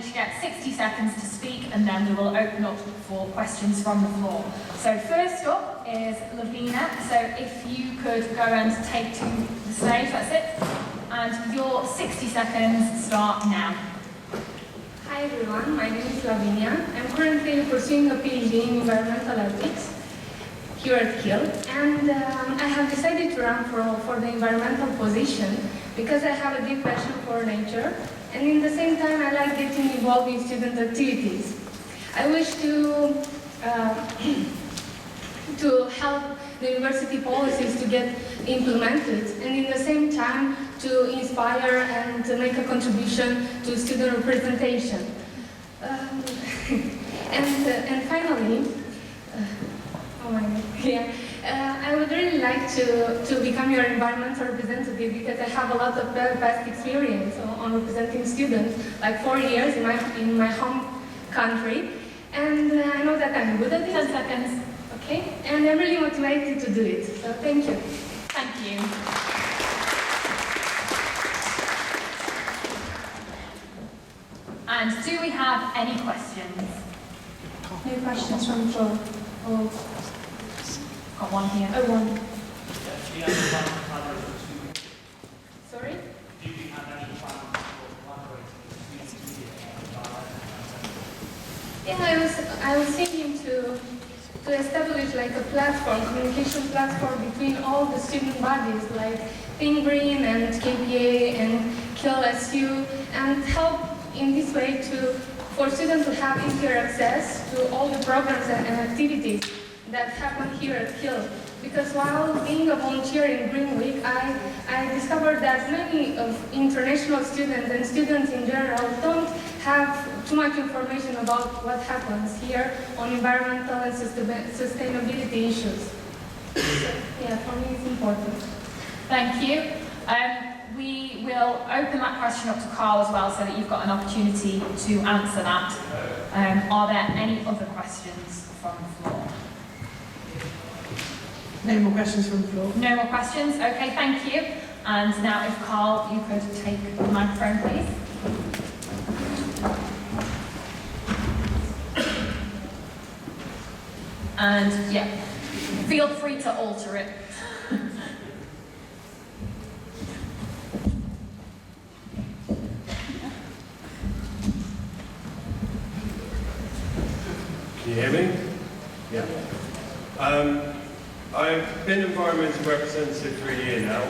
each get 60 seconds to speak, and then we will open up for questions from the floor. So first up is Lavina. So if you could go and take to the stage, that's it. And your 60 seconds start now. Hi everyone, my name is Lavinia. I'm currently pursuing a PhD in environmental ethics here at Kiel, and I have decided to run for the environmental position because I have a deep passion for nature, and in the same time I like getting involved in student activities. I wish to help the university policies to get implemented, and in the same time to inspire and to make a contribution to student representation. And finally, I would really like to become your environmental representative because I have a lot of very past experience on representing students, like 4 years in my home country, and I know that I'm good at it. 10 seconds. Okay, and I'm really motivated to do it, so thank you. Thank you. And do we have any questions? No questions from the floor. Oh, Got one here. I won. Do you have any plans to collaborate with students? Sorry? Do you have any plans to collaborate with students? Yeah, I was thinking to establish like a platform, communication platform between all the student bodies like Think Green and KPA and Kiel SU, and help in this way for students to have easier access to all the programs and activities that happen here at Kiel. Because while being a volunteer in Green Week, I discovered that many of international students and students in general don't have too much information about what happens here on environmental and sustainability issues. So, yeah, for me it's important. Thank you. We will open that question up to Carl as well so that you've got an opportunity to answer that. Are there any other questions from the floor? No more questions from the floor. No more questions? Okay, thank you. And now if Carl, you could take the microphone, please. And yeah, feel free to alter it. Can you hear me? Yeah. I've been environmental representative for a year now,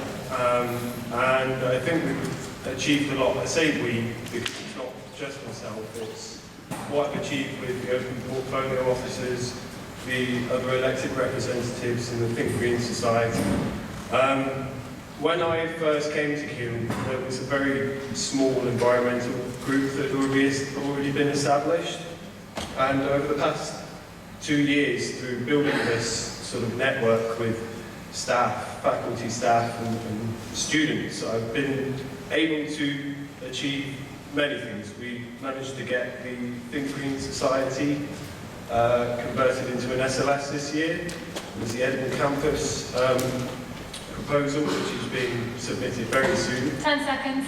and I think we've achieved a lot. I say we because it's not just myself, it's what I've achieved with the open portfolio officers, the other elected representatives in the Think Green Society. When I first came to Kiel, there was a very small environmental group that had already been established. And over the past 2 years, through building this sort of network with staff, faculty staff and students, I've been able to achieve many things. We managed to get the Think Green Society converted into an SLS this year. There's the Edinburgh campus proposal, which is being submitted very soon. 10 seconds.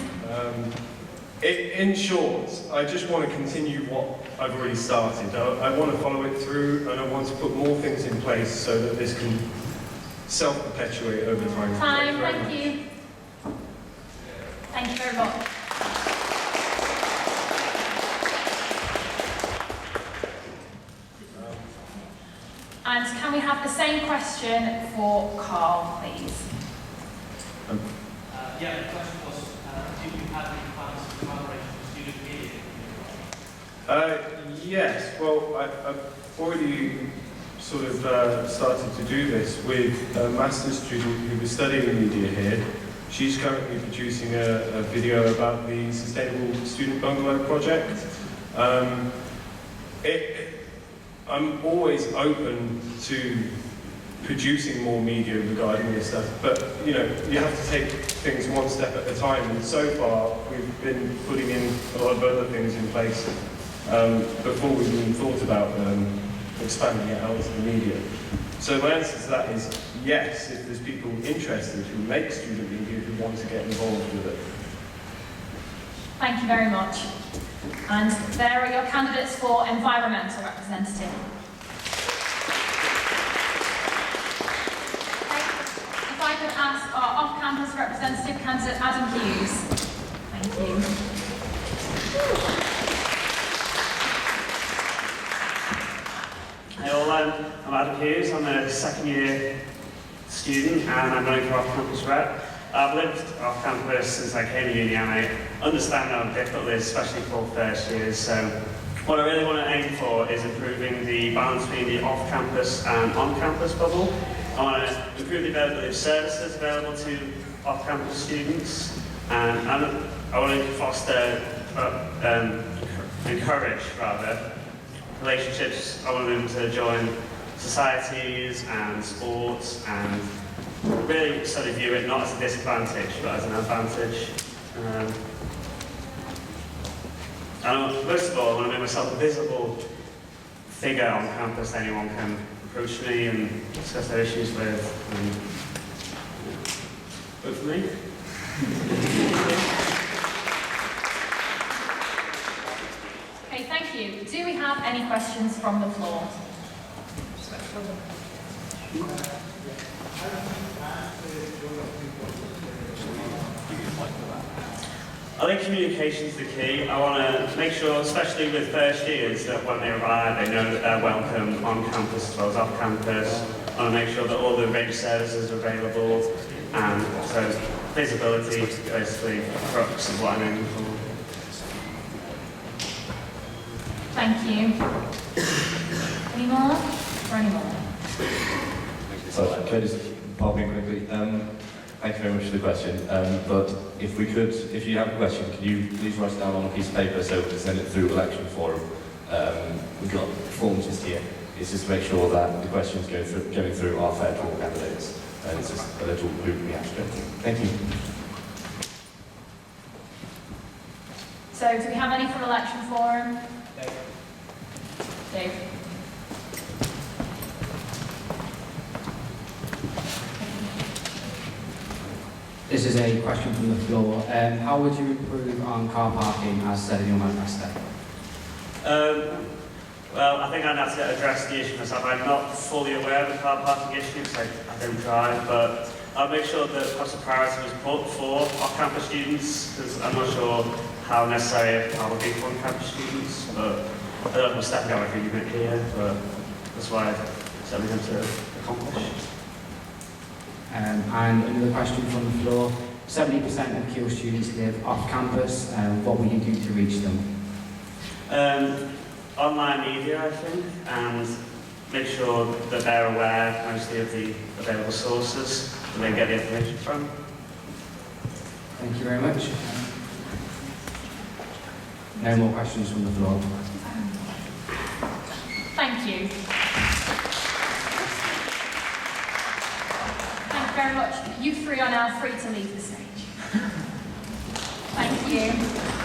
In short, I just want to continue what I've already started. I want to follow it through, and I want to put more things in place so that this can self-perpetuate over time. Time, thank you. Thank you very much. And can we have the same question for Carl, please? Yeah, the question was, do you have any plans to collaborate with student media? Yes, well, I've already sort of started to do this with a master's student who was studying media here. She's currently producing a video about the Sustainable Student Bungalow project. I'm always open to producing more media regarding this stuff, but you know, you have to take things one step at a time, and so far we've been putting in a lot of other things in place before we've even thought about expanding it out to the media. So my answer to that is yes, if there's people interested who make student media who want to get involved with it. Thank you very much. And there are your candidates for environmental representative. If I could ask our off-campus representative candidate, Adam Hughes. Thank you. Hey all, I'm Adam Hughes. I'm a second year student and I'm running for off-campus rep. I've lived off-campus since I came to uni and I understand how difficult it is, especially for first years. So what I really want to aim for is improving the balance between the off-campus and on-campus bubble. I want to improve the availability of services available to off-campus students, and I want to foster, encourage relationships. I want them to join societies and sports and really sort of view it not as a disadvantage but as an advantage. And most of all, I want to make myself a visible figure on campus that anyone can approach me and discuss their issues with. Vote for me. Okay, thank you. Do we have any questions from the floor? I think communication is the key. I want to make sure, especially with first years, that when they arrive, they know that they're welcome on campus as well as off campus. I want to make sure that all the range of services are available, and so visibility is basically the crux of what I'm aiming for. Thank you. Any more? Or any more? So, can I just pop in quickly? Thank you very much for the question. But if you have a question, can you please write it down on a piece of paper so we can send it through election forum? We've got forms just here. It's just to make sure that the questions going through are fair to all candidates. And it's just a little group we have to go through. Thank you. So, do we have any from election forum? Dave. This is a question from the floor. How would you improve on car parking as said in your manifesto? Well, I think I'd have to address the issue myself. I'm not fully aware of the car parking issue because I don't drive, but I'll make sure that perhaps a priority was put for off-campus students, because I'm not sure how necessary a car will be for on-campus students, but I don't know if I'm stepping out my agreement here, but that's why I've certainly going to accomplish. And another question from the floor. 70% of Keele students live off campus. What will you do to reach them? Online media, I think, and make sure that they're aware mostly of the available sources that they get the information from. Thank you very much. No more questions from the floor. Thank you. Thank you very much. You three are now free to leave the stage. Thank you.